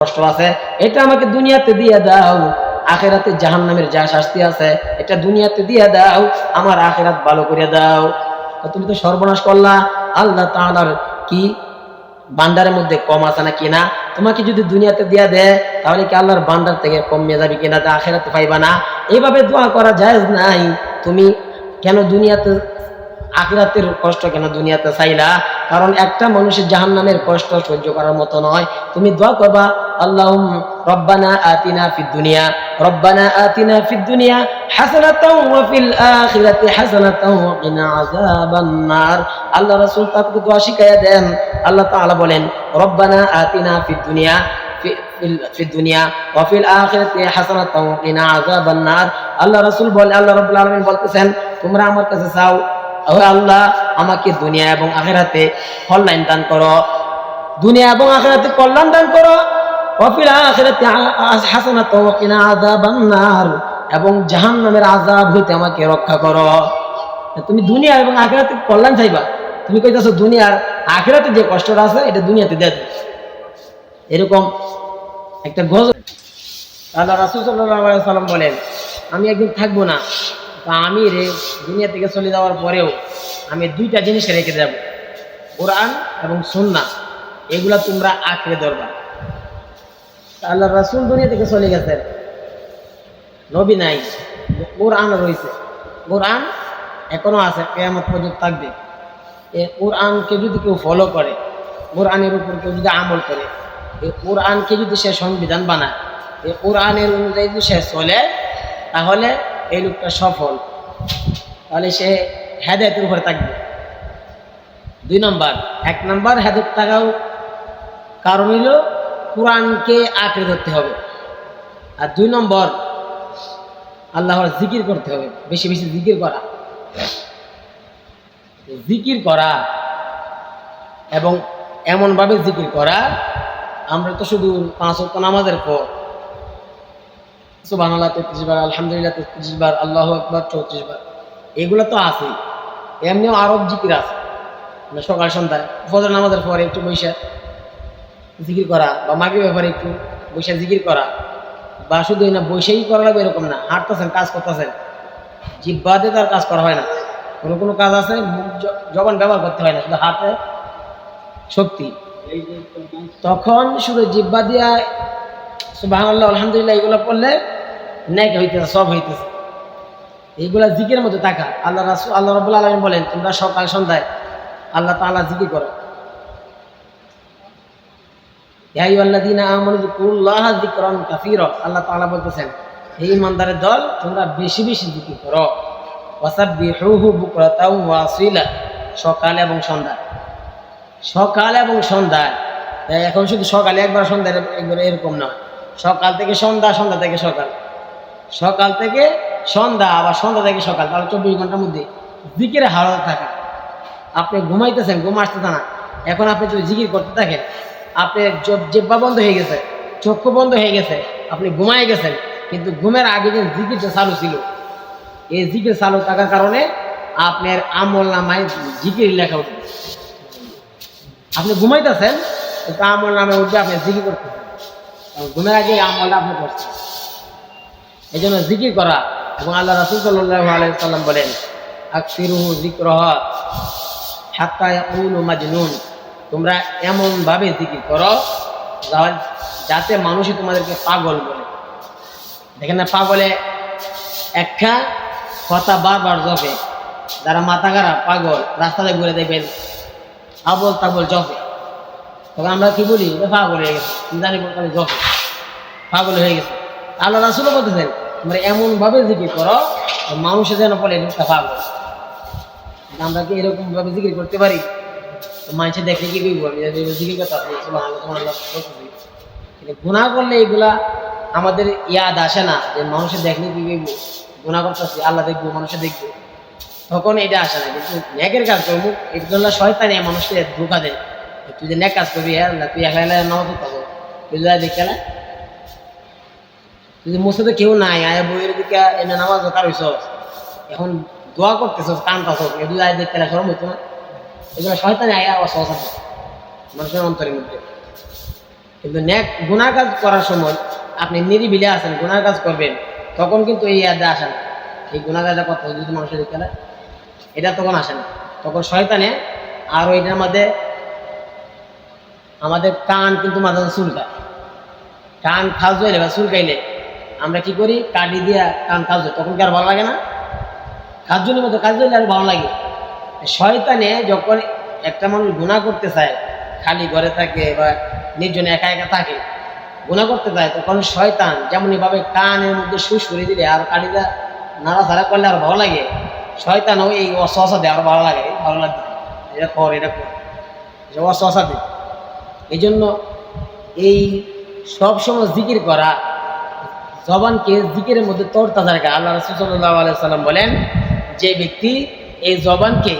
কষ্ট আছে, এটা আমাকে দুনিয়াতে দিয়ে দাও। আখিরাতে জাহান্নামের যা শাস্তি আছে এটা দুনিয়াতে দিয়ে দাও, আমার আখিরাত ভালো করে দাও। তুমি তো সর্বনাশ করলা। আল্লাহ তাআলার কি বান্দারের মধ্যে কম আছে না কিনা? তোমাকে যদি দুনিয়াতে দিয়া দেয় তাহলে কি আল্লাহর বান্দার থেকে কমিয়ে যাবে কিনা? তা আখিরাতে পাইবা না। এইভাবে দোয়া করা জায়েজ নাই। তুমি কেন দুনিয়াতে আখিরাতের কষ্ট কেন দুনিয়াতে চাইলা? কারণ একটা মানুষের জাহান্নামের কষ্ট সহ্য করার মতো নয়। তুমি দোয়া করবা, আল্লাহুম্মা রব্বানা আতিনা ফিদ দুনিয়া, রব্বানা আতিনা ফিদ দুনিয়া হাসানাতাও ওয়া ফিল আখিরাতি হাসানাতাও ওয়া কিনা আযাবান নার। আল্লাহ রাসূল তাকে দোয়া শিখায়া দেন। আল্লাহ তাআলা বলেন, রব্বানা আতিনা ফিদ দুনিয়া ফিদ দুনিয়া ওয়া ফিল আখিরাতি হাসানাতাও ওয়া কিনা আযাবান নার। আল্লাহ রাসূল বলেন, আল্লাহ রাব্বুল আলামিন বলতেছেন, তোমরা আমার কাছে চাও, ও আল্লাহ আমাকে দুনিয়া এবং আখিরাতে কল্যাণ দান করো, দুনিয়া এবং আখিরাতে কল্যাণ দান করো, ওয়া ফিল আখিরাতি হাসানাতাও ওয়া কিনা আযাবান নার, এবং জাহান্নামের আযাব হইতে আমাকে রক্ষা করো। তুমি দুনিয়া এবং আখিরাতে কল্যাণ চাইবা, তুমি কইতাছো দুনিয়ার আখিরাতে যে কষ্টটা আছে এটা দুনিয়াতে দেয়। এরকম একটা গজব। আল্লাহ রাসূল সাল্লাল্লাহু আলাইহি ওয়াসাল্লাম বলেন, আমি একদিন থাকবো না, তা আমি দুনিয়া থেকে চলে যাওয়ার পরেও আমি দুইটা জিনিস রেখে যাব, কোরআন এবং সুন্নাহ। এগুলা তোমরা আঁকড়ে ধরবা। আল্লাহ রাসূল দুনিয়া থেকে চলে গেছেন, নবী নাই, কোরআন রয়েছে। কোরআন এখনো আছে, কিয়ামত পর্যন্ত থাকবে। এই কোরআনকে যদি কেউ ফলো করে, কোরআনের উপর কেউ যদি আমল করে, এই কোরআনকে যদি সে সংবিধান বানায়, এই কোরআনের অনুযায়ী যদি সে চলে, তাহলে এই লোকটা সফল, তাহলে সে হেদায়েতের উপরে থাকবে। 2 নম্বর, 1 নম্বর হেদায়েত থাকাও কারণ হইল কোরআনকে আঁকড়ে ধরতে হবে, আর 2 নম্বর আল্লাহর জিকির করতে হবে, বেশি বেশি জিকির করা। জিকির করা এবং এমনভাবে জিকির করা, আমরা তো শুধু 5 ওয়াক্ত নামাজের পর সুবহানাল্লাহ 33 বার, আলহামদুলিল্লাহ 33 বার, আল্লাহু আকবার 34 বার, এগুলো তো আছে। এমনিও আরো জিকির আছে, সকাল সন্ধ্যায় ফজর নামাজের পরে একটু বৈশা জিকির করা, বা মাগরিবের ব্যাপারে একটু বৈশা জিকির করা, বা শুধু না বৈশাই করা লাগবে এরকম না। হাঁটতেছেন, কাজ করতেছেন, জিহ্বা দিয়ে তার কাজ করা হয় না। কোনো কোনো কাজ আছে মুখ জবান ব্যবহার করতে হয় না, শুধু হাতে শক্তি, তখন শুধু জিহ্বা দিয়া সুবহানাল্লাহ আলহামদুলিল্লাহ এগুলো পড়লে নেক হইতেছে, সব হইতেছে। এইগুলা জিকিরের মধ্যে থাকা। আল্লাহ রাসূল, আল্লাহ রাব্বুল আলামিন বলেন, তোমরা সকাল সন্ধ্যায় আল্লাহ তাআলা জিকির করো। ইয়া আইয়ুহাল্লাযীনা আমানু যিকুরুল্লাহা যিকরান কাসীরা। আল্লাহ তাআলা বলতেছেন, হে ঈমানদারের দল, তোমরা বেশি বেশি জিকির করো। ওয়াসাব্বিহুহু বুকরাতাও ওয়া আসীলা, সকাল এবং সন্ধ্যা। সকাল এবং সন্ধ্যায়, এখন শুধু সকালে একবার সন্ধ্যায় একবার এরকম নয়, সকাল থেকে সন্ধ্যা, সন্ধ্যা থেকে সকাল, সকাল থেকে সন্ধ্যা, আবার সন্ধ্যা থেকে সকাল, তাহলে 24 ঘন্টার মধ্যে জিকিরে হারাতে থাকা। আপনি ঘুমাইতেছেন, ঘুম আসতেছে না, এখন আপনি যদি জিকির করতে থাকেন, আপনার জিহ্বা বন্ধ হয়ে গেছে, চক্ষু বন্ধ হয়ে গেছে, আপনি ঘুমায় গেছেন, কিন্তু ঘুমের আগে যে জিকিরটা চালু ছিল, এই জিকির চালু থাকার কারণে আপনার আমল নামায় জিকির লেখা উঠবে। আপনি ঘুমাইতেছেন, কিন্তু আমল নামে উঠবে, আপনি জিকির করতেছেন, ঘুমের আগে আমলটা আপনি করছেন। এই জন্য জিকির করা। এবং আল্লাহ রাসূল সাল্লাল্লাহু আলাইহি ওয়াসাল্লাম বলেন, আকসিরুহু যিকরাহা হাত্তা ইয়াকুলু মাজনুন। তোমরা এমনভাবে জিকির করো যাতে মানুষই তোমাদেরকে পাগল বলে। দেখেন না, পাগলে একটা কথা বারবার জপে, যারা মাথা খারাপ পাগল রাস্তাতে ঘুরে দেখবেন আবল তাবল জপে, তখন আমরা কি বলি, পাগল হয়ে গেছে, জানি জপে, পাগল হয়ে গেছে। আল্লাহ রাসূলও বলতেছেন, তোমরা এমনভাবে জিকির করো মানুষের যেন বলে এটা পাগল। আমরা কি এরকম ভাবে জিকির করতে পারি? মানুষের দেখলে কি করবো, আমি জিকির করতে গুনাহ করলে এগুলা আমাদের ইয়াদ আসে না, যে মানুষের দেখলে কি করবো, গুনাহ করতেছি আল্লাহ দেখবো, মানুষে দেখবো, তখন এটা আসে না। কিন্তু নেকের কাজ করবো, এগুলো শয়তানি মানুষকে ধোঁকা দেয়। তুই যে নেক কাজ করবি, হ্যাঁ তুই একা এলা নাও তো পাবো, তুই দেখে না, তুই মুসে কেউ নাই, আয় বইয়ের দিকে এনে নামাজ দরকার হইছ, এখন দোয়া করতেছ, কান্তাছ, এগুলো দেখতে সরম হইতো না। এগুলো শয়তানি আয়া অসহজ আছে মানুষের অন্তরের মধ্যে। কিন্তু নেক গুনাহ কাজ করার সময় আপনি নিরিবিলি আছেন, গুনাহ কাজ করবেন, তখন কিন্তু এই ইয়াদে আসে না। এই গুনাহ কাজটা কত যদি মানুষের খেলে এটা তখন আসে না, তখন শয়তানে আরো এটার মধ্যে আমাদের কান কিন্তু মাঝে মাঝে চুলকায়। কান খাজ হইলে বা চুলকাইলে আমরা কি করি, কাটি দিয়া কান খাজ হয়, তখন কি আর ভালো লাগে না? খাজুনের মতো কাজ হইলে আর ভালো লাগে। শয়তানে যখন একটা মানুষ গুনাহ করতে চায়, খালি ঘরে থাকে বা নির্জনে একা একা থাকে, গুনাহ করতে চায়, তখন শয়তান যেমনই ভাবে কানের মধ্যে সুস করে দিলে আর কাটিটা নাড়াচাড়া করলে আর ভালো লাগে, শয়তানও এই অসহসা দেয় আরো ভালো লাগে, ভালো লাগবে এটা কর এটা কর, অসহসা দেয়। এই জন্য এই সবসময় জিকির করা, জবানকে জিকিরের মধ্যে তরতাজা রাখা। আল্লাহ রাসূল সাল্লাল্লাহু আলাইহি ওয়াসাল্লাম বলেন, যে ব্যক্তি এই জবানকে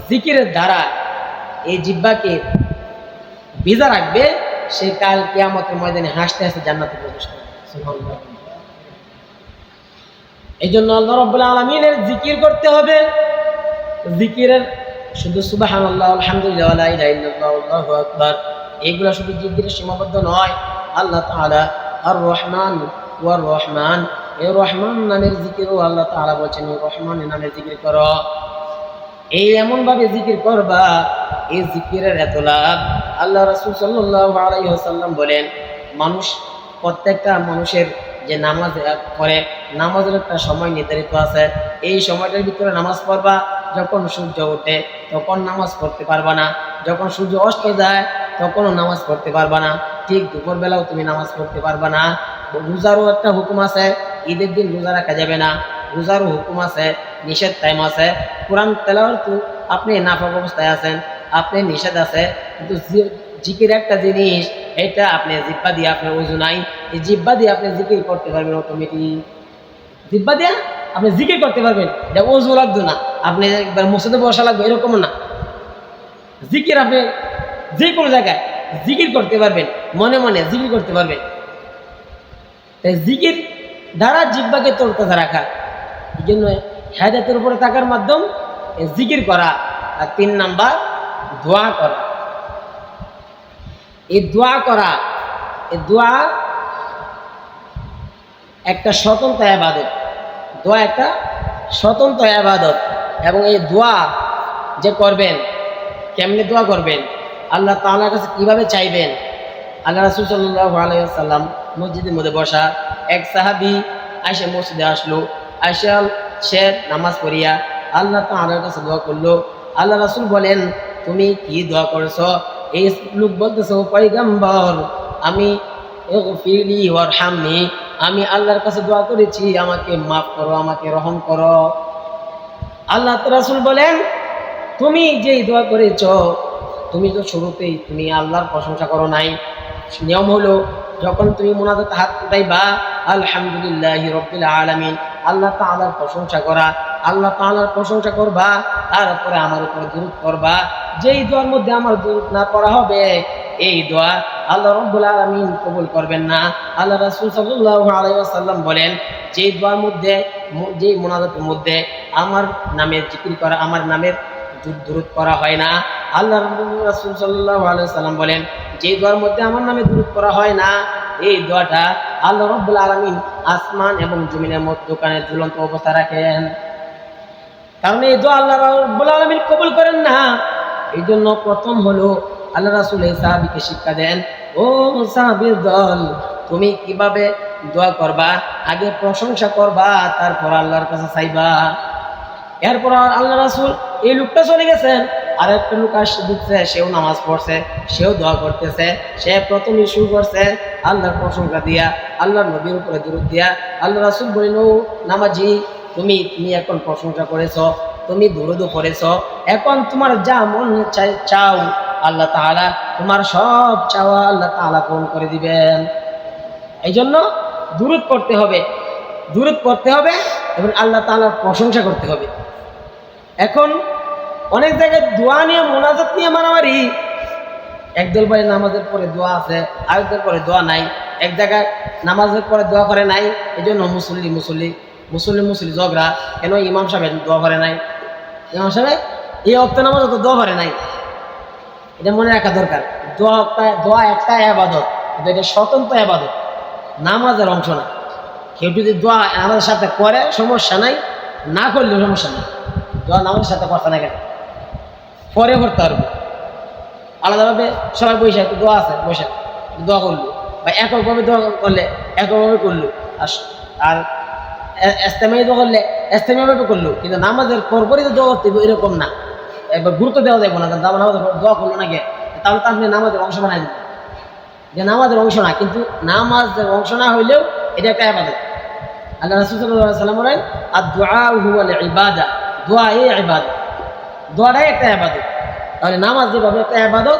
জিকিরের দ্বারা এই জিহ্বাকে ভিজা রাখবে, সে কাল কিয়ামতের ময়দানে হাসতে হাসতে জান্নাতে প্রবেশ করবে। সুবহানাল্লাহ। এই জন্য আল্লাহ রাব্বুল আলামিনের জিকির করতে হবে। জিকিরের শুধু সুবহানাল্লাহ, আলহামদুলিল্লাহ, লা ইলাহা ইল্লাল্লাহ, আল্লাহু আকবার, এগুলো শুধু জিকিরের সীমাবদ্ধ নয়। আল্লাহ তাআলা আর রহমান ওয়ার রহমান, এই রহমান নামের জিকিরও আল্লাহ তাআলা বলেছেন, রহমান নামের জিকির করো। এই এমন ভাবে জিকির করবা, এই জিকিরের এত লাভ। আল্লাহ রাসূল সাল্লাল্লাহু আলাইহি ওয়াসাল্লাম বলেন, মানুষ, প্রত্যেকটা মানুষের যে নামাজ পড়ে, নামাজের একটা সময় নির্ধারিত আছে। এই সময়টার ভিতরে নামাজ পড়বা। যখন সূর্য ওঠে তখন নামাজ পড়তে পারবা না, যখন সূর্য অস্ত যায় তখনও নামাজ পড়তে পারবা না, ঠিক দুপুরবেলাও তুমি নামাজ পড়তে পারবা না। রোজারও একটা হুকুম আছে, ঈদের দিন রোজা রাখা যাবে না, রোজারও হুকুম আছে, নিষেধ টাইম আছে। কোরআন তেলাওয়াত আপনি নাফাক অবস্থায় আছেন, আপনি নিষেধ আছে, কিন্তু জিকির একটা জিনিস, এটা আপনি জিহ্বা দিয়ে, আপনার ওযু নাই, এই জিহ্বা দিয়ে আপনি জিকির করতে পারবেন অটোমেটিক। জিহ্বা দিয়ে আপনি জিকির করতে পারবেন, এটা ওযু লাগবে না, আপনি একবার মসজিদে বসা লাগবে এরকম না। জিকির আপনি যে কোনো জায়গায় জিকির করতে পারবেন, মনে মনে জিকির করতে পারবেন। তাই জিকির দ্বারা জিহ্বাকে তরতাজা রাখা, এই জন্য হেদায়েতের উপরে থাকার মাধ্যম জিকির করা। আর 3 নাম্বার দোয়া করা। এই দোয়া করা, এই দোয়া একটা স্বতন্ত্র ইবাদত, দোয়া একটা স্বতন্ত্র ইবাদত। এবং এই দোয়া যে করবেন, কেমনে দোয়া করবেন, আল্লাহ তাআলার কাছে কিভাবে চাইবেন। আল্লাহ রাসূল সাল্লাল্লাহু আলাইহি ওয়াসাল্লাম মসজিদের মধ্যে বসা, এক সাহাবী আয়েশা মসজিদে আসলো, আয়েশা সে নামাজ পড়িয়া আল্লাহ তাআলার কাছে দোয়া করলো। আল্লাহ রাসূল বলেন, তুমি কি দোয়া করেছো? এই লোক বলতেছে, ও পয়গম্বর, আমি ইগফিরলি ওয়ারহামনি, আমি আল্লাহর কাছে দোয়া করেছি, আমাকে মাফ করো, আমাকে রহম করো। আল্লাহ রাসূল বলেন, তুমি যেই দোয়া করেছো, তুমি তো শুরুতেই তুমি আল্লাহর প্রশংসা করো নাই। নিয়ম হলো, যখন তুমি মুনাজাতে হাত উঠাইবা, আলহামদুলিল্লাহি রাব্বিল আলামিন, আল্লাহ তাআলার প্রশংসা করা, আল্লাহ তাআলার প্রশংসা করবা, তারপরে আমার উপরে দুরূদ করবা। যেই দোয়ার মধ্যে আমার দুরূদ না পড়া হবে, এই দোয়া আল্লাহ রাব্বুল আলামিন কবুল করবেন না। আল্লাহ রাসূল সাল্লাল্লাহু আলাইহি ওয়াসাল্লাম বলেন, যেই দোয়ার মধ্যে, যেই মুনাজাতের মধ্যে আমার নামের জিকির করা, আমার নামের দুরূদ করা হয় না, আল্লাহ রাসূল সাল্লাল্লাহু আলাইহি ওয়াসাল্লাম বলেন, যে দোয়ার মধ্যে আমার নামে দুরূদ করা হয় না, এই দোয়াটা আল্লাহ রাব্বুল আলামিন আসমান এবং জমিনের মধ্যখানে ঝুলন্ত অবস্থা রাখেন। কারণ এই দোয়া আল্লাহ রাব্বুল আলামিন কবুল করেন না। এই জন্য প্রথম হলো আল্লাহ রাসূল এই সাহাবীকে শিক্ষা দেন, ও সাহাবীর দল, তুমি কিভাবে দোয়া করবা, আগে প্রশংসা করবা, তারপর আল্লাহর কাছে চাইবা। এরপর আল্লাহ রাসূল, এই লোকটা চলে গেছেন, আর একটা লোক আসছে, ঢুকছে, সেও নামাজ পড়ছে, সেও দোয়া করতেছে। সে প্রথমে শুরু করছে আল্লাহর প্রশংসা দিয়া, আল্লাহর নবীর উপরে দুরূদ দিয়া। আল্লাহ রাসূল বলেন, ও নামাজি, তুমি এখন প্রশংসা করেছো, তুমি দুরূদও পড়েছো, এখন তোমার যা মন চাও আল্লাহ তাআলা তোমার সব চাওয়া আল্লাহ তাআলা পূরণ করে দিবেন। এই জন্য দুরূদ পড়তে হবে, দুরূদ পড়তে হবে এবং আল্লাহ তাআলার প্রশংসা করতে হবে। এখন অনেক জায়গায় দোয়া নিয়ে, মুনাজাত নিয়ে মারামারি। একদল বলে নামাজের পরে দোয়া আছে, আরেকদল পরে দোয়া নাই। এক জায়গায় নামাজের পরে দোয়া করে নাই, এই জন্য মুসল্লি ঝগড়া। কেন ইমাম সাহেব দোয়া করে নাই? ইমাম সাহেব এই অক্ত নামাজ তো দোয়া করে নাই। এটা মনে রাখা দরকার। দোয়া একটা ইবাদত, কিন্তু এটা স্বতন্ত্র ইবাদত, নামাজের অংশ না। কেউ যদি দোয়া আমাদের সাথে করে সমস্যা নাই, না করলেও সমস্যা নেই। দোয়া নামাজের সাথে করতে না কেন, পরে করতে পারবো আলাদাভাবে। সবাই বসে একটু দোয়া আছে, বসে দোয়া করলো, বা এককভাবে দোয়া করলে এককভাবে করলো, আর ইস্তেমাই দোয়া করলে ইস্তেমাইভাবে করলো। কিন্তু নামাজের পরপরই তো দোয়া করতে এরকম না, একবার গুরুত্ব দেওয়া যাবে না। নামাজের পর দোয়া করলো না গে, তাহলে তো আপনি নামাজের অংশ বানাই দিবেন, যে নামাজের অংশ না। কিন্তু নামাজের অংশ না হইলেও এটা একটা ইবাদত। আল্লাহ রাসূল সাল্লাল্লাহু আলাইহি ওয়াসাল্লাম বলেন, আদ-দুআ হুয়াল ইবাদা, দোয়া এই ইবাদত, দোয়াটাই একটা ইবাদত। তাহলে নামাজ যেভাবে একটা ইবাদত,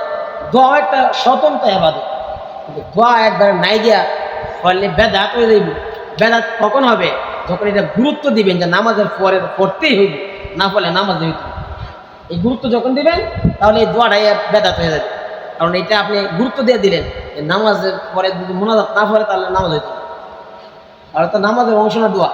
দোয়া একটা স্বতন্ত্র ইবাদত। কিন্তু দোয়া একবার নাই গিয়া ফলে বেদাত হয়ে যাইব। বেদাত কখন হবে? যখন এটা গুরুত্ব দিবেন যে নামাজের পরে পড়তেই হইব, না ফলে নামাজ হইত। এই গুরুত্ব যখন দিবেন তাহলে এই দোয়াটাই বেদাত হয়ে যাবে। কারণ এটা আপনি গুরুত্ব দিয়ে দিলেন যে নামাজের পরে যদি মোনাজাত না পড়ে তাহলে নামাজ হইত না। তাহলে তো নামাজের অংশ না দোয়া,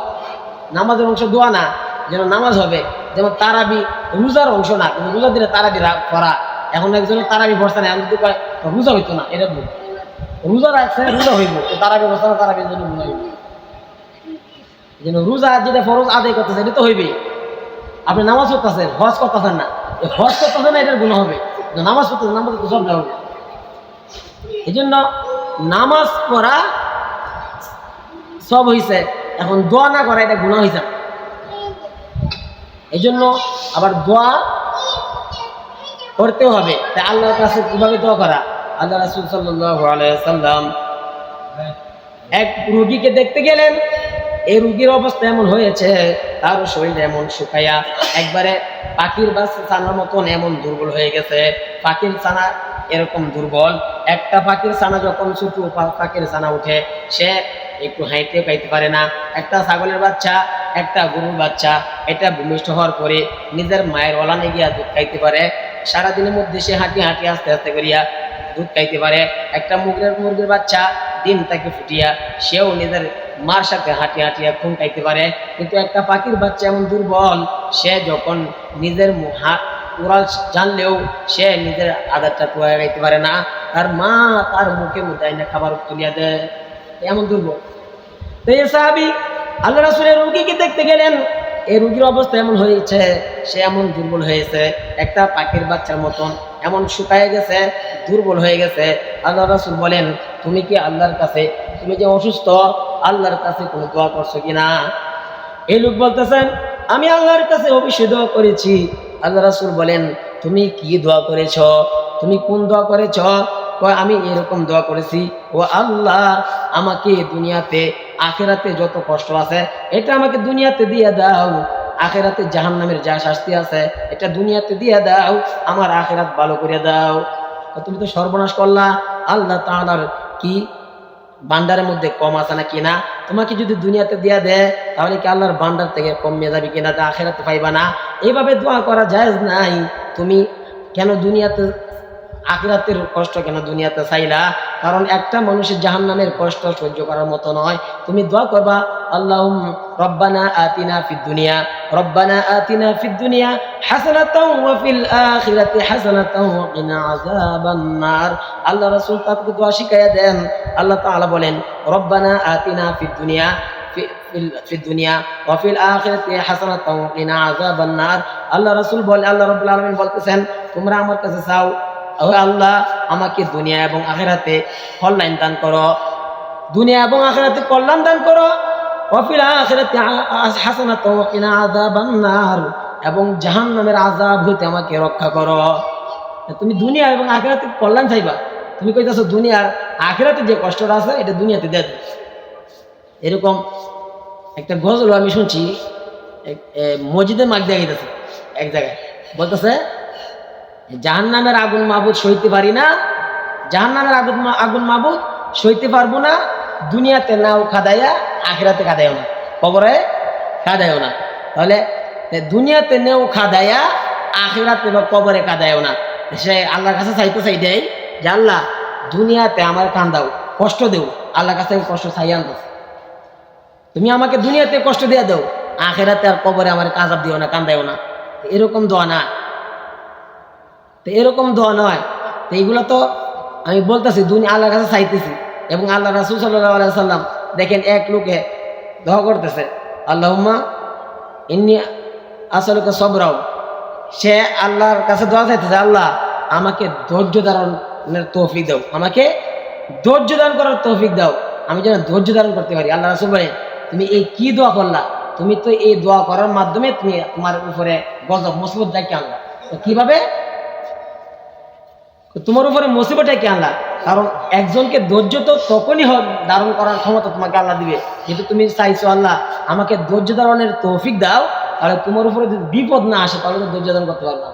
নামাজের অংশ দোয়া না, যেন নামাজ হবে। যেমন তারাবি রোজার অংশ না, কিন্তু রোজা দিলে তারাবি করা। এখন একজনের তারাবি বসতে না, এখন যদি কয় রোজা হইতো না, এটা ভুল। রোজা রাখছে, রোজা হইব, তারাবি বসতে না, তারাবির জন্য ভুল হইব। এই জন্য রোজা যেটা ফরজ আদায় করতেছে এটা তো হইবে। আপনি নামাজ পড়তেছেন, হজ করতেছেন না, হজ করতেছেন না, এটার গুণ হবে। নামাজ পড়তেছেন, নামাজ তো সব হবে। এই জন্য নামাজ পড়া সব হয়েছে, এখন দোয়া না করা এটা গুনাহ হয়েছে। এই জন্য আবার দোয়া করতেও হবে। তাই আল্লাহর কাছে কিভাবে দোয়া করা? আল্লাহ রাসূল সাল্লাল্লাহু আলাইহি ওয়াসাল্লাম এক রোগীকে দেখতে গেলেন। এই রোগীর অবস্থা এমন হয়েছে, তার শরীর এমন শুকাইয়া একবারে পাখির ছানার মতন এমন দুর্বল হয়ে গেছে। পাখির ছানা এরকম দুর্বল, একটা পাখির ছানা যখন ছোট পাখির ছানা উঠে, সে একটু হাইতে খাইতে পারে না। একটা ছাগলের বাচ্চা, একটা গরুর বাচ্চা, এটা ভূমিষ্ঠ হওয়ার পরে নিজের মায়ের ওলানে গিয়া দুধ খাইতে পারে। সারাদিনের মধ্যে সে হাঁটি হাঁটি আস্তে আস্তে করিয়া দুধ খাইতে পারে। একটা মুরগির বাচ্চা ডিম তাকে ফুটিয়া সেও নিজের মার সাথে হাঁটি হাঁটিয়া খুন খাইতে পারে। কিন্তু একটা পাখির বাচ্চা এমন দুর্বল, সে যখন নিজের উড়াল জানলেও সে নিজের আদারটা তোয়া খাইতে পারে না। তার মা তার মুখে মুদাইনা খাবার তুলিয়া দেয়, এমন দুর্বল। তো এই সাহাবী আল্লাহ রাসূলের রোগীকে দেখতে গেলেন। এই রোগীর অবস্থা এমন হয়েছে, সে এমন দুর্বল হয়েছে, একটা পাখির বাচ্চার মতন এমন শুকায় গেছে, দুর্বল হয়ে গেছে। আল্লাহ রাসূল বলেন, তুমি কি আল্লাহর কাছে, তুমি যে অসুস্থ, আল্লাহর কাছে কোনো দোয়া করছো কিনা? এই লোক বলতেছেন, আমি আল্লাহর কাছে অবশ্যই দোয়া করেছি। আল্লাহ রাসূল বলেন, তুমি কি দোয়া করেছ? তুমি কোন দোয়া করেছ? আমি এরকম দোয়া করেছি, ও আল্লাহ, আমাকে দুনিয়াতে আখিরাতে যত কষ্ট আছে এটা আমাকে দুনিয়াতে দিয়ে দাও। আখিরাতে জাহান্নামের যা শাস্তি আছে এটা দুনিয়াতে দিয়ে দাও, আমার আখিরাত ভালো করে দাও। তুমি তো সর্বনাশ করলা। আল্লাহ তাআলার কি বান্ডারের মধ্যে কম আছে না কিনা? তোমাকে যদি দুনিয়াতে দিয়া দেয় তাহলে কি আল্লাহর বান্ডার থেকে কমিয়ে যাবে কিনা, তা আখিরাতে পাইবা না? এইভাবে দোয়া করা জায়েজ নাই। তুমি কেন দুনিয়াতে আখিরাতের কষ্ট কেন দুনিয়াতে চাইলা? কারণ একটা মানুষের জাহান্নামের কষ্ট সহ্য করার মতো নয়। তুমি দোয়া করবা, আল্লাহুম্মা রব্বানা আতিনা ফিদ দুনিয়া, রব্বানা আতিনা ফিদ দুনিয়া হাসানাতাও ওয়া ফিল আখিরাতি হাসানাতাও ওয়া কিনা আযাবান নার। আল্লাহ রাসূল তাকে দোয়া শিখাইয়া দেন। আল্লাহ তাআলা বলেন, রব্বানা আতিনা ফিদ দুনিয়া ফিদ দুনিয়া ওয়া ফিল আখিরাতি হাসানাতাও ওয়া কিনা আযাবান নার। আল্লাহ রাসূল বলে, আল্লাহ রাব্বুল আলামিন বলতেছেন, তোমরা আমার কাছে চাও, ও আল্লাহ, আমাকে দুনিয়া এবং আখিরাতে কল্যাণ দান করো, দুনিয়া এবং আখিরাতে কল্যাণ দান করো। ওয়া ফিল আখিরাতি হাসানাতাও ওয়া কিনা আযাবান নার, এবং জাহান্নামের আযাব হইতে আমাকে রক্ষা করো। তুমি দুনিয়া এবং আখিরাতে কল্যাণ চাইবা, তুমি কইতাছো দুনিয়ার আখিরাতে যে কষ্টটা আছে এটা দুনিয়াতে দিয়ে দাও। এরকম একটা গজল আমি শুনছি, মসজিদে মাগ দিয়ে গেছে এক জায়গায়, বলতেছে, জাহান্নামের আগুন মাবুদ সইতে পারি না, জাহান্নামের আগুন মাবুদ সইতে পারবো না, দুনিয়াতে নাও খাদাইয়া আখিরাতে খাদাইও না, কবরে খাদাইও না। তাহলে দুনিয়াতে নেও খাদাইয়া আখিরাতে বা কবরে কাদাইও না। সে আল্লাহর কাছে চাইতে দেয় যে আল্লাহ, দুনিয়াতে আমার কান্দাও, কষ্ট দেও, আল্লাহর কাছে কষ্ট চাই আনতেছে, তুমি আমাকে দুনিয়াতে কষ্ট দিয়ে দাও, আখিরাতে আর কবরে আমার কাজাব দিও না, কান্দাইও না। এরকম দোয়া না, তো এরকম দোয়া নয়। তো এইগুলো তো আমি বলতেছি দুনিয়া আল্লাহর কাছে চাইতেছি, এবং আল্লাহ রাসূল সাল্লাল্লাহু আলাইহি সাল্লাম দেখেন এক লোকে দোয়া করতেছে, আল্লাহুম্মা ইন্নী আসআলুকা সবরাও। সে আল্লাহর কাছে দোয়া চাইতেছে, আল্লাহ আমাকে ধৈর্য ধারণের তৌফিক দাও, আমাকে ধৈর্য ধারণ করার তৌফিক দাও, আমি যেন ধৈর্য ধারণ করতে পারি। আল্লাহ রাসূল বলেন, তুমি এই কি দোয়া করলা? তুমি তো এই দোয়া করার মাধ্যমে তুমি তোমার উপরে গজব মুসিবত ডেকে আনলা। তো কিভাবে তোমার উপরে মুসিবত ডেকে আনলা? কারণ একজনকে ধৈর্য তো তখনই ধারণ করার ক্ষমতা তোমাকে আল্লাহ দিবে, কিন্তু তুমি চাইছো আল্লাহ আমাকে ধৈর্য ধারণের তৌফিক দাও, তাহলে তোমার উপরে যদি বিপদ না আসে তাহলে তো ধৈর্য ধারণ করতে পারবে না।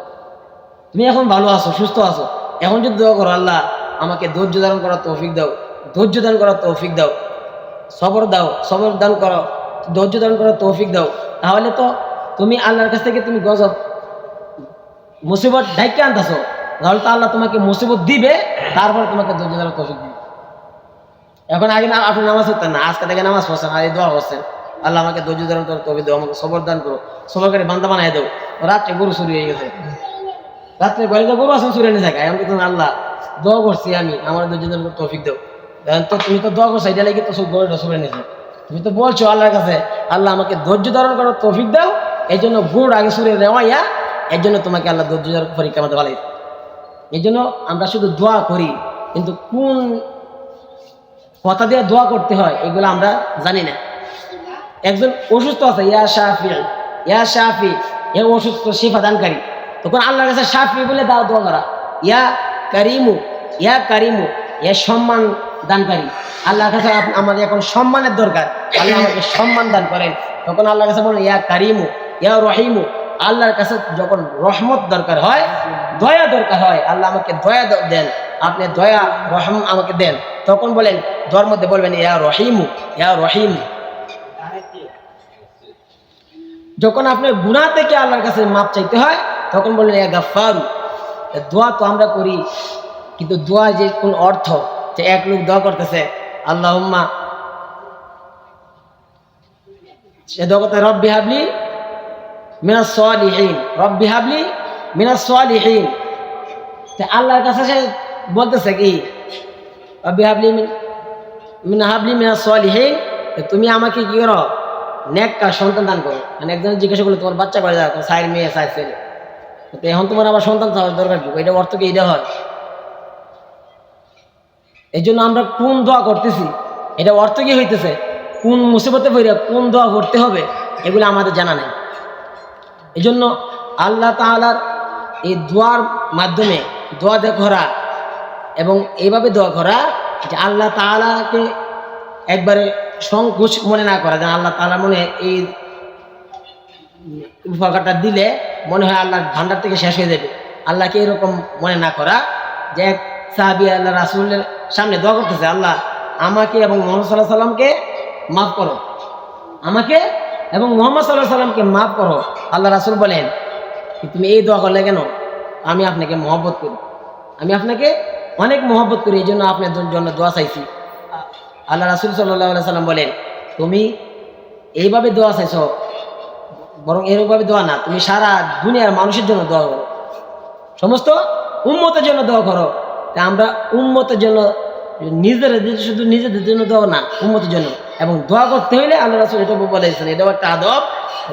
তুমি এখন ভালো আছো, সুস্থ আছো, এখন যদি দোয়া করো আল্লাহ আমাকে ধৈর্য ধারণ করার তৌফিক দাও, ধৈর্য ধারণ করার তৌফিক দাও, সবর দাও, সবর দান করো, ধৈর্য ধারণ করার তৌফিক দাও, তাহলে তো তুমি আল্লাহর কাছ থেকে তুমি গজব মুসিবত ঢাইকে আনতেছো, তাহলে তো আল্লাহ তোমাকে মুসিবত দিবে, তারপরে তোমাকে ধৈর্য ধারণ তৌফিক দিবে। এখন আগে না আপনি নামাজ পড়তেন না, আজকে থেকে নামাজ পড়ছেন আর এই দোয়া করছেন, আল্লাহ আমাকে ধৈর্য ধারণ করার তৌফিক দাও, আমাকে সবর দান করো, সবরকারী বান্দা বানাই দাও। রাত্রে গরু চুরি হয়ে গেছে, রাত্রে বাড়িতে গরু আসেন চুরি এনে থাকে, আমি কিন্তু আল্লাহ দোয়া করছি আমি আমার ধৈর্য ধারণ করার তৌফিক দাও। তো তুমি তো দোয়া করছো, এটা লাগে তো সব গরুটা চুরি এনেছে, তুমি তো বলছো আল্লাহর কাছে আল্লাহ আমাকে ধৈর্য ধারণ করার তৌফিক দাও, এই জন্য গরুর আগে চুরি নেওয়াইয়া এই জন্য তোমাকে আল্লাহ ধৈর্য ধারণ পরীক্ষা মতো ভালো। এই জন্য আমরা শুধু দোয়া করি, কিন্তু কোন কথা দিয়ে দোয়া করতে হয় এগুলো আমরা জানি না। একজন অসুস্থ আছে, ইয়া শাফি, ইয়া শাফি, এ অসুস্থ শিফা দানকারী, তখন আল্লাহর কাছে শাফি বলে দোয়া করা, ইয়া কারিমু, ইয়া কারিমু, এ সম্মান দানকারী, আল্লাহর কাছে আমাদের এখন সম্মানের দরকার, আল্লাহ আমাকে সম্মান দান করেন, তখন আল্লাহর কাছে বলেন ইয়া কারিমু, ইয়া রহিমু। আল্লাহর কাছে যখন রহমত দরকার হয়, দয়া দরকার হয়, আল্লাহ আমাকে দয়া দেন, আপনি দয়া রহম আমাকে দেন, তখন বলেন দোয়ার মধ্যে বলবেন ইয়া রহিমু, ইয়া রহিমু। যখন আপনার গুনাহ থেকে আল্লাহর কাছে মাপ চাইতে হয় তখন বললেন ইয়া গাফফারু। দোয়া তো আমরা করি, কিন্তু দোয়া যে কোন অর্থ, যে এক লোক দোয়া করতেছে আল্লাহুম্মা, সে দোয়া করতে রব্বি হাবলি মিনাস সালিহিন, রব্বি হাবলি মিনাস সালিহিন। আল্লাহর কাছে সে বলতেছে কি রব্বি হাবলি হাবলি মিনাস সালিহিন, তুমি আমাকে কি করো নেককার সন্তান দান করো। মানে একজন জিজ্ঞাসা করলো তোমার বাচ্চা করে যাও, সাইড মেয়ে সাইড ছেলে, তো এখন তোমার আবার সন্তান চাওয়ার দরকার কি? এটা অর্থ কি এটা হয়? এই জন্য আমরা কোন দোয়া করতেছি, এটা অর্থ কি হইতেছে, কোন মুসিবতে পড়ে কোন দোয়া করতে হবে এগুলো আমাদের জানা নেই। এই জন্য আল্লাহ তাআলার এই দোয়ার মাধ্যমে দোয়া করা এবং এইভাবে দোয়া করা যে আল্লাহ তাআলাকে একবারে সংকোচ মনে না করা, যেন আল্লাহ তাআলা মনে এই উপকারটা দিলে মনে হয় আল্লাহর ভান্ডার থেকে শেষ হয়ে যাবে, আল্লাহকে এরকম মনে না করা। যে এক সাহাবী আল্লাহ রাসূলের সামনে দোয়া করতেছে, আল্লাহ আমাকে এবং মুহাম্মদ সাল্লাল্লাহু আলাইহি সাল্লামকে মাফ করো, আমাকে এবং মুহাম্মদ সাল্লাল্লাহু আলাইহি সাল্লামকে মাফ করো। আল্লাহ রাসূল বলেন তুমি এই দোয়া করলে কেন? আমি আপনাকে মহব্বত করি, আমি আপনাকে অনেক মহব্বত করি, এই জন্য আপনার জন্য দোয়া চাইছি। আল্লাহ রাসূল সাল্লাল্লাহু আলাইহি সাল্লাম বলেন তুমি এইভাবে দোয়া চাইছো, বরং এরকমভাবে দোয়া না, তুমি সারা দুনিয়ার মানুষের জন্য দোয়া করো, সমস্ত উম্মতের জন্য দোয়া করো। তা আমরা উম্মতের জন্য শুধু নিজেদের জন্য দোয়া না, উম্মতের জন্য। এবং দোয়া করতে হলে আল্লাহ রাসূল এটা বলেছেন, এটাও একটা আদব,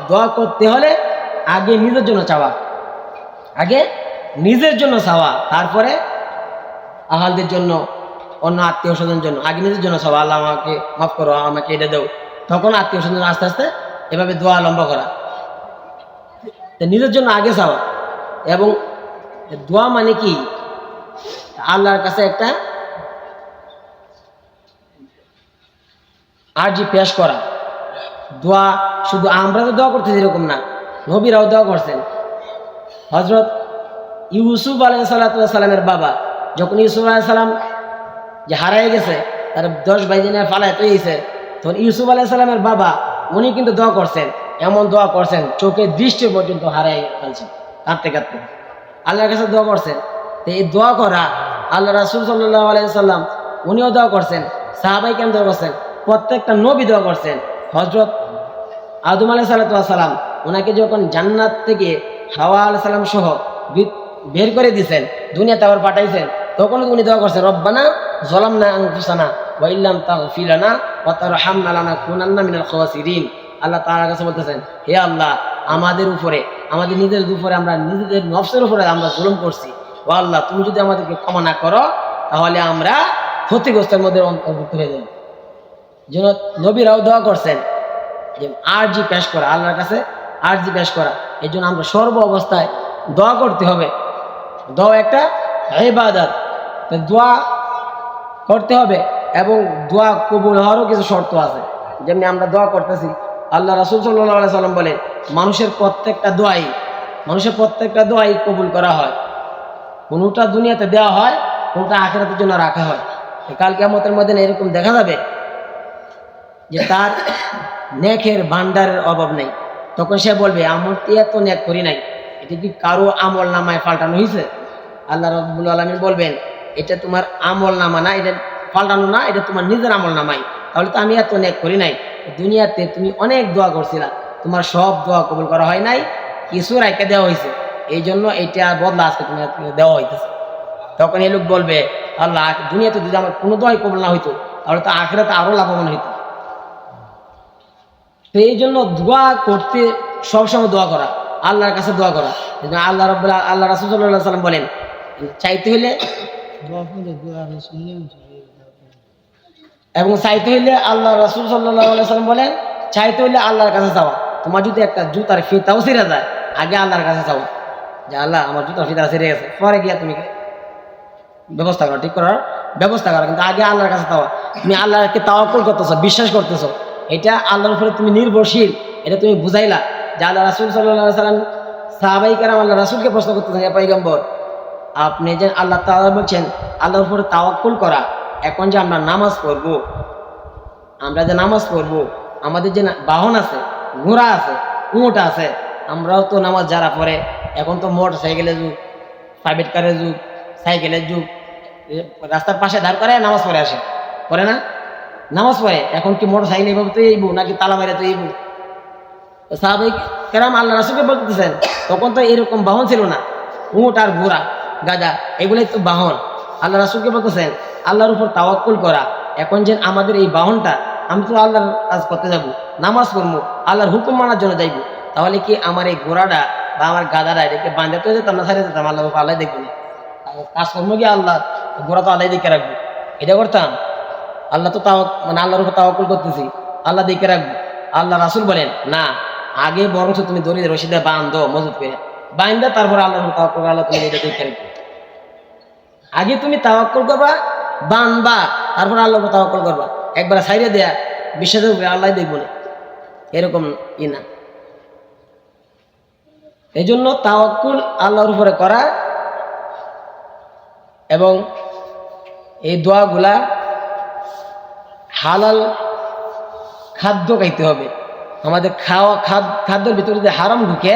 দোয়া করতে হলে আগে নিজের জন্য চাওয়া, আগে নিজের জন্য চাওয়া, তারপরে আহালদের জন্য, অন্য আত্মীয় স্বজনের জন্য। আগে নিজের জন্য চাওয়া, আল্লাহ আমাকে মাফ করো, আমাকে এটা দাও, তখন আত্মীয় স্বজন আস্তে আস্তে এভাবে দোয়া লম্বা করা। নিজের জন্য আগে চাওয়া। এবং দোয়া মানে কি? আল্লাহর কাছে একটা আরজি পেশ করা। দোয়া শুধু আমরা তো দোয়া করতেছি এরকম না, নবীরাও দোয়া করছেন। হযরত ইউসুফ আলাইহিস সালামের বাবা যখন ইউসুফ আলাইহিস সালাম যে হারাই গেছে, তার 10 ভাই দিনে ফালায় তৈছে, তখন ইউসুফ আলাইহিস সালামের বাবা উনি কিন্তু দোয়া করছেন, এমন দোয়া করছেন চোখের দৃষ্টি পর্যন্ত হারাই ফেলছেন, কাঁদতে কাঁদতে আল্লাহর কাছে দোয়া করছেন। তো এই দোয়া করা আল্লাহ রাসূল সাল্লাল্লাহু আলাইহি সাল্লাম উনিও দোয়া করছেন, সাহাবায়ে কেরাম দোয়া করছেন, প্রত্যেকটা নবী দোয়া করছেন। হযরত আদম আলাইহিস সালাম ওনাকে যখন জান্নাত থেকে হাওয়া আলাইহিস সালাম সহ বের করে দিয়েছেন, দুনিয়াতে আবার পাঠাইছেন, তখন উনি দোয়া করছেন রব্বানা যালামনা আনফুসানা ওয়া ইল্লাম তাগফির লানা ওয়া তারহামনা লানাকুনান্না মিনাল খাসিরিন। আল্লাহ তাআলার কাছে বলতেছেন, হে আল্লাহ, আমাদের উপরে, আমাদের নিজেদের উপরে, আমরা নিজেদের নফসের উপরে আমরা জুলুম করছি। ও আল্লাহ, তুমি যদি আমাদেরকে ক্ষমা না করো তাহলে আমরা ক্ষতিগ্রস্তের মধ্যে অন্তর্ভুক্ত হয়ে যাব। যেন নবীরাও দোয়া করছেন যে আরজি পেশ করা, আল্লাহর কাছে আরজি পেশ করা। এই জন্য আমরা সর্ব অবস্থায় দোয়া করতে হবে। দোয়া একটা ইবাদত, দোয়া করতে হবে এবং দোয়া কবুল হওয়ারও কিছু শর্ত আছে। যেমনি আমরা দোয়া করতেছি, আল্লাহ রাসূল সাল্লাল্লাহু আলাইহি সাল্লাম বলেন, মানুষের প্রত্যেকটা দোয়াই কবুল করা হয়। কোনোটা দুনিয়াতে দেওয়া হয়, কোনোটা আখিরাতের জন্য রাখা হয়। কাল কিয়ামতের ময়দানে এরকম দেখা যাবে যে তার নেকের ভান্ডারের অভাব নেই। তখন সে বলবে, আমল এত নেক করি নাই, এটা কি কারো আমল নামায় পাল্টানো হয়েছে? আল্লাহ রাব্বুল আলামিন বলবেন, এটা তোমার আমল নামা না, এটা পাল্টানো না, এটা তোমার নিজের আমল নামাই। তাহলে তো আমি এত নেক করি নাই। দুনিয়াতে তুমি অনেক দোয়া করছিলা, তোমার সব দোয়া কবুল করা হয় নাই, কিছু রাইখা দেওয়া হয়েছে, এই জন্য এইটা বদলা আজকে তুমি দেওয়া হইতেছে। তখন এই লোক বলবে, আল্লাহ, দুনিয়াতে যদি আমার কোনো দোয়াই কবুল না হইতো তাহলে তো আখিরাতে আরো লাভবান হইতো। তো এই জন্য দোয়া করতে সবসময় দোয়া করা, আল্লাহর কাছে দোয়া করা। আল্লাহ রাসূল সাল্লাল্লাহু আলাইহি সাল্লাম বলেন, চাইতে হইলে এবং চাইতে হইলে, আল্লাহ রাসূল সাল্লাল্লাহু আলাইহি সাল্লাম বলেন, চাইতে হইলে আল্লাহর কাছে চাওয়া। তোমার যদি একটা জুতার ফিতাও ছিঁড়ে যায়, আগে আল্লাহর কাছে চাওয়া যে আল্লাহ, আমার জুতার ফিতা ছিঁড়ে গেছে, পরে গিয়া তুমি ব্যবস্থা করো, ঠিক করার ব্যবস্থা করো, কিন্তু আগে আল্লাহর কাছে চাওয়া। তুমি আল্লাহকে তাওয়াক্কুল করতেছো, বিশ্বাস করতেছো, এটা আল্লাহর উপরে তুমি নির্ভরশীল, এটা তুমি বুঝাইলা। যে আল্লাহ রাসূল সাল্লাল্লাহু আলাইহি সাল্লাম, সাহাবায়ে কেরাম আল্লাহ রাসূলকে প্রশ্ন করতেছেন, হে পয়গম্বর, আপনি যে আল্লাহ তাআলা বলছেন আল্লাহর উপরে তাওয়াক্কুল করা, এখন যে আমরা নামাজ পড়বো, আমাদের যে বাহন আছে, ঘোড়া আছে, উট আছে, আমরাও তো নামাজ যারা পড়ে, এখন তো মোটর সাইকেলের যুগ, প্রাইভেট কারের যুগ, সাইকেলের যুগ, রাস্তার পাশে দাঁড় করে নামাজ পড়ে আসে, পড়ে না? নামাজ পড়ে। এখন কি মোটর সাইকেল এইভাবে তো এইবো, নাকি তালা মারে তো এইবো? সাহাবায়ে কেরাম আল্লাহ রাসূলকে বলতেছেন, তখন তো এরকম বাহন ছিল না, উট আর ঘোড়া, গাধা, এগুলোই তো বাহন। আল্লাহ রাসূলকে বলতেছেন আল্লাহর উপর তাওয়াক্কুল করা। এখন যে আমাদের এই বাহনটা, আমি তো আল্লাহর কাজ করতে যাব, নামাজ পড়বো, আল্লাহর হুকুম মানার জন্য যাইব, তাহলে কি আমার এই ঘোড়াটা বা আমার গাধাটা এটাকে বাঁধাতে যেতাম না, ছাড়িয়ে যেতাম? আল্লাহ আল্লাহ দেখবো না, কাজ করবো কি আল্লাহ, ঘোড়া তো আল্লাহ দেখে রাখবো, এটা করতাম? আল্লাহ তো আল্লাহর উপর তাওয়াক্কুল করতেছি, আল্লাহ দেখে রাখবো। আল্লাহ রাসূল বলেন, না, আগে বরঞ্চ তুমি দড়ি রশিদে বাঁধো মজুত করে, বাঁধা তারপরে আল্লাহর উপর তাওয়াক্কুল, আল্লাহ তুমি এটা দেখে রাখবো। আগে তুমি তাওয়াক্কুল করবা, বাঁধবা, তারপরে আল্লাহর উপর তাওয়াক্কুল করবা। একবার ছাইরে দেয়া বিশ্বাসের উপরে আল্লাহ দেখবো না, এরকম ই না। এই জন্য তাওয়াক্কুল আল্লাহর উপরে করা, এবং এই দোয়াগুলা হালাল খাদ্য খাইতে হবে। আমাদের খাদ্যের ভিতরে যে হারাম ঢুকে,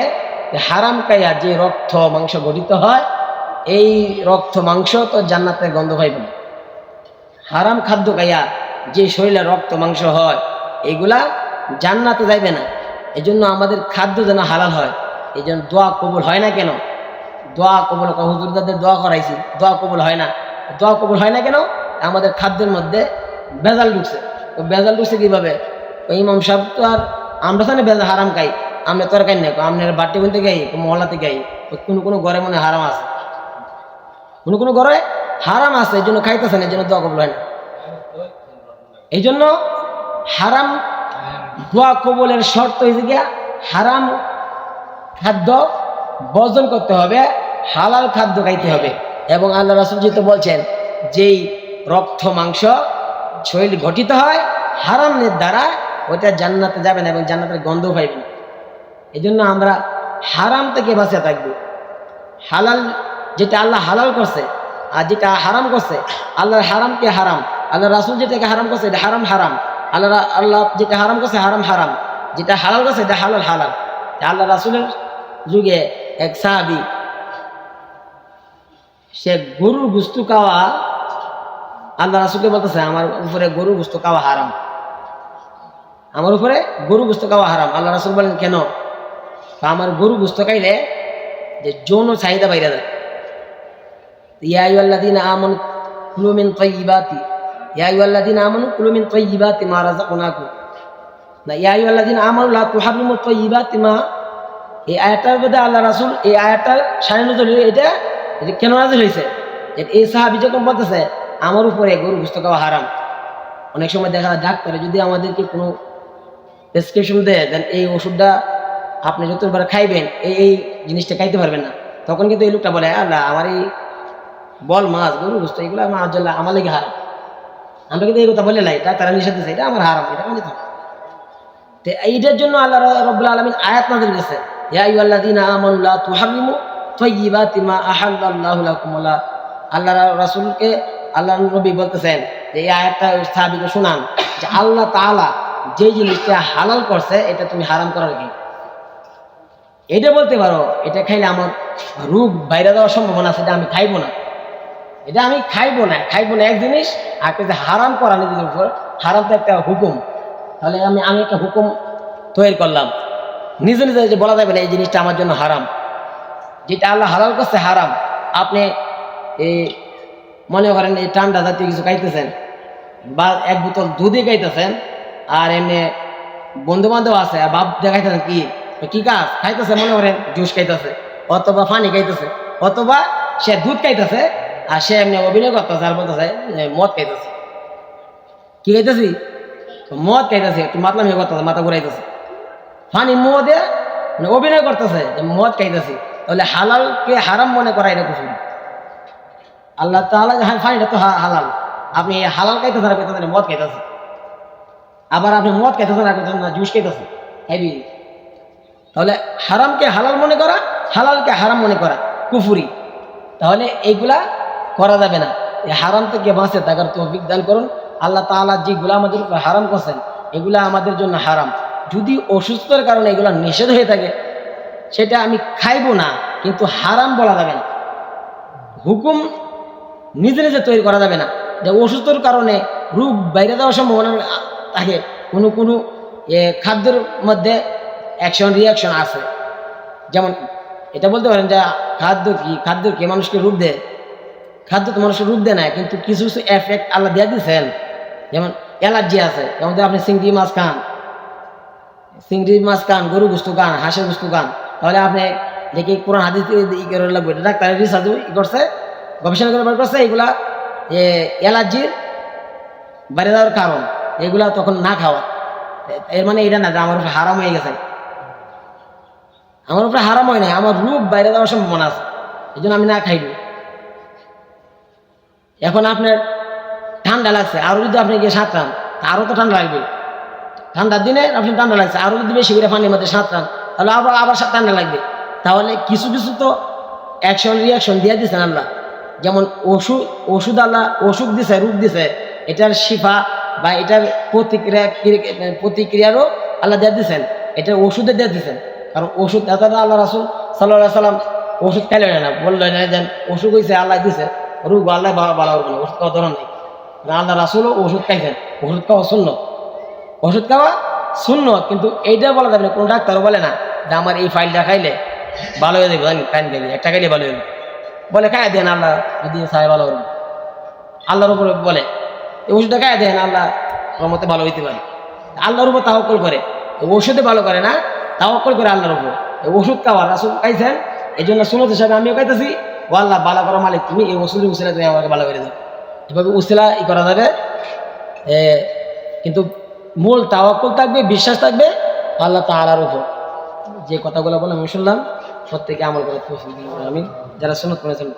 হারাম খাইয়া যে রক্ত মাংস গঠিত হয়, এই রক্ত মাংস তো জান্নাতের গন্ধ পাইবে না। হারাম খাদ্য খাইয়া যে শরীরে রক্ত মাংস হয়, এগুলা জান্নাতে যাইবে না। এই জন্য আমাদের খাদ্য যেন হালাল হয়। এই জন্য দোয়া কবুল হয় না কেন? দোয়া কবুল, হুজুরদের দোয়া করাইছি, দোয়া কবুল হয় না। দোয়া কবুল হয় না কেন? আমাদের খাদ্যের মধ্যে ভেজাল ঢুকছে। তো ভেজাল ঢুকছে কীভাবে? ইমাম সাহেব তো আর আমরা তো ভেজাল হারাম খাই, আমরা তো আর খাই না, আপনার বাটি বলতে গাই, মহল্লাতে গাই, কোনো ঘরে মনে হারাম আছে, কোনো ঘরে হারাম আছে, এই জন্য খাইতেছেন, এই জন্য দোয়া কবুল হয় না। এই জন্য হারাম দোয়া কবুলের শর্ত হয়েছে গিয়া হারাম খাদ্য বর্জন করতে হবে, হালাল খাদ্য খাইতে হবে। এবং আল্লাহ রাসূল যেহেতু বলছেন, যেই রক্ত মাংস শরীর গঠিত হয় হারামের দ্বারা, ওইটা জান্নাতে যাবে না এবং জান্নাতের গন্ধ পাইবে না। এই জন্য আমরা হারাম থেকে বাঁচিয়ে থাকবো। হালাল যেটা আল্লাহ হালাল করছে, আর যেটা হারাম করছে, আল্লাহর হারামকে হারাম, আল্লাহ রাসূল যেটাকে হারাম করছে এটা হারাম হারাম, আল্লাহ যেটা হারাম করছে হারাম হারাম, যেটা হালাল করছে এটা হালাল হালাল। আল্লাহ রাসূলের যুগে এক সাহাবী, সে গরুর গোশত খাওয়া, আল্লাহ রাসূলকে বলতেছে আমার উপরে গরুর গোশত খাওয়া হারাম, আমার উপরে গরু গোশত খাওয়া হারাম। আল্লাহ রাসূল বলেন কেন? আমার গরু গোশত খাইলে যে যৌন চাহিদা বাইরে যায়। ইয়া আইয়ুহাল্লাযীনা আমানু কুলু মিন তাইয়্যিবাতি, ইয়া আইয়ুহাল্লাযীনা আমানু কুলু মিন তাইয়্যিবাতি মা রাযাকনাকুম, না ইয়া আইয়ুহাল্লাযীনা আমানু লা তুহাররিমু তাইয়্যিবাতি মা। এই আয়াতটার মধ্যে আল্লাহ রাসূল এই আয়াতটার শানে নজুল এটা কেন নাযিল হয়েছে? এই সাহাবী যখন বলতেছে আমার উপরে গরু গোশত খাওয়া হারাম, অনেক সময় দেখা যায় ডাক্তারে যদি আমাদেরকে কোনো প্রেসক্রিপশন দেয় দেন এই ওষুধটা আপনি যতবার খাইবেন এই জিনিসটা খাইতে পারবেন না, তখন কিন্তু এই লোকটা বলে আল্লাহ আমার এই বল মাছ গরু গোশত এগুলো আমার লেগে হারাম। আমরা কিন্তু এই কথা বলে নাই, ডাক্তার নিষেধ দিচ্ছে এটা আমার হারাম, এটা মানে তো এইটার জন্য আল্লাহ রাব্বুল আলামিন আয়াত নাযিল করেছে, ইয়া আইয়ুহাল্লাযীনা আমানু লা তুহাররিমু তাইয়্যিবাতি মা আহাল্লাল্লাহু লাকুম। আল্লাহ রাসূলকে আল্লাহ নবী বলতেছেন যে এই আয়াতটা সাহাবীকে শোনান যে আল্লাহ তাআলা যে জিনিসটা হালাল করছে এটা তুমি হারাম করার কি? এটা বলতে পারো এটা খাইলে আমার রোগ বাইরে যাওয়ার সম্ভাবনা আছে, এটা আমি খাইবো না, এটা আমি খাইবো না এক জিনিস। আর যে হারাম করা নিজেদের উপর, হারাম তো একটা হুকুম, তাহলে আমি একটা হুকুম তৈরি করলাম, নিজে নিজে যে বলা যাবে না এই জিনিসটা আমার জন্য হারাম, যেটা আল্লাহ হালাল করছে হারাম। আপনি এই মনে করেন এই ঠান্ডা জাতীয় কিছু খাইতেছেন বা এক বোতল দুধই খাইতেছেন, আর এমনি বন্ধু বান্ধব আছে আর বাপ দেখাইতেছেন কি কাজ খাইতেছে, মনে করেন জুস খাইতেছে অথবা পানি খাইতেছে অথবা সে দুধ খাইতেছে আর সে এমনি অভিনয় করতেছে আর বলতেছে মদ খাইতেছে। কি খাইতেছি? মদ খাইতেছে, একটু মাতলামি করতেছে, মাথা ঘুরাইতেছে, পানি মদে মানে অভিনয় করতেছে যে মদ খাইতেছি। তাহলে হালালকে হারাম মনে করা এটা কুফরি। আল্লাহ তাআলা পানিটা তো হালাল, আপনি হালাল খাইতেছেন আর কইতেছেন মদ খাইতেছে, আবার আপনি মদ খাইতেছেন আর কইতেছেন না জুস খাইতেছে, খাইবি। তাহলে হারামকে হালাল মনে করা, হালালকে হারাম মনে করা কুফরি। তাহলে এইগুলা করা যাবে না। এই হারাম থেকে বাঁচে থাকার তৌফিক দান করুন। আল্লাহ তাআলা যেগুলো আমাদের উপর হারাম করছেন এগুলা আমাদের জন্য হারাম। যদি অসুস্থতার কারণে এগুলো নিষেধ হয়ে থাকে সেটা আমি খাইবো না, কিন্তু হারাম বলা যাবে না। হুকুম নিজে নিজে তৈরি করা যাবে না যে অসুস্থতার কারণে রোগ বাইরে যাওয়ার সম্ভাবনা থাকে। কোনো কোনো খাদ্যের মধ্যে অ্যাকশন রিয়াকশন আছে, যেমন এটা বলতে পারেন যে খাদ্য কি মানুষকে রূপ দেয়, খাদ্য তো মানুষের রূপ দেয় না, কিন্তু কিছু কিছু এফেক্ট আল্লাহ দিয়ে দিচ্ছেন। যেমন অ্যালার্জি আছে, যেমন আপনি চিংড়ি মাছ খান, গরু গোশত খান, হাঁসের গোশত খান, তাহলে আপনি দেখি কোরআন হাদিস লাগবে, ডাক্তারের রিসার্চ করছে, গবেষণা করে বের করছে এগুলা অ্যালার্জির বাইরে যাওয়ার কারণ, এগুলা তখন না খাওয়া। এর মানে এটা না যে আমার উপরে হারাম হয়ে গেছে, আমার উপরে হারাম হয় নাই, আমার রোগ বাইরে যাওয়ার সম্ভাবনা আছে, এই জন্য আমি না খাইব। এখন আপনার ঠান্ডা লাগছে, আরো যদি আপনি গিয়ে সাঁতরান আরো তো ঠান্ডা লাগবে। ঠান্ডার দিনে আপনি ঠান্ডা লাগছে, আরো যদি বেশি করে পানির মধ্যে সাঁতরান তাহলে আবার ঠান্ডা লাগবে। তাহলে কিছু কিছু তো অ্যাকশন রিয়াকশন দিয়ে দিচ্ছেন আল্লাহ। যেমন ওষুধ আল্লাহ অসুখ দিছে, রোগ দিছে, এটার শিফা বা এটার প্রতিক্রিয়ারও আল্লাহ দিয়ে দিচ্ছেন, এটার ওষুধে দিয়ে দিচ্ছেন। কারণ ওষুধ আল্লাহ রাসূল সাল্লাল্লাহু আলাইহি সাল্লাম ওষুধ খাইলে না, বললেন না যেন অসুখ হয়েছে আল্লাহ দিছে, রোগ আল্লাহ ভালো করবে না, ওষুধ খাওয়া ধরন নেই। আল্লাহ রাসূলও ওষুধ খাইছেন, ওষুধ খাওয়া সুন্নত, কিন্তু এইটা বলা যাবে না। কোনো ডাক্তারও বলে না যে আমার এই ফাইলটা খাইলে ভালো হয়ে যাবে, একটা খাইলে ভালো হয়ে বলে খাই দেন আল্লাহ যদি চাই ভালো হবে, আল্লাহর উপরে বলে এই ওষুধটা খাই দেন আল্লাহ রহমতে ভালো হইতে পারে। আল্লাহর উপর তাওয়াক্কুল করে, ওষুধে ভালো করে না, তাওয়াক্কুল করে আল্লাহর উপর। ওষুধ খাওয়া রাসূল খাইছেন, এই জন্য সুন্নত হিসাবে আমিও খাইতেছি। ও আল্লাহ ভালো করো মালিক, তুমি এই ওষুধের উসিলা তুমি আমাকে ভালো করে দাও, এভাবে উসিলা করা যাবে। কিন্তু মূল তাওয়াক্কুল থাকবে, বিশ্বাস থাকবে আল্লাহ তাআলার উপর। যে কথাগুলো বলে আমি শুনলাম প্রত্যেকে আমল করে, আমি যারা সুন্নত করেছেন।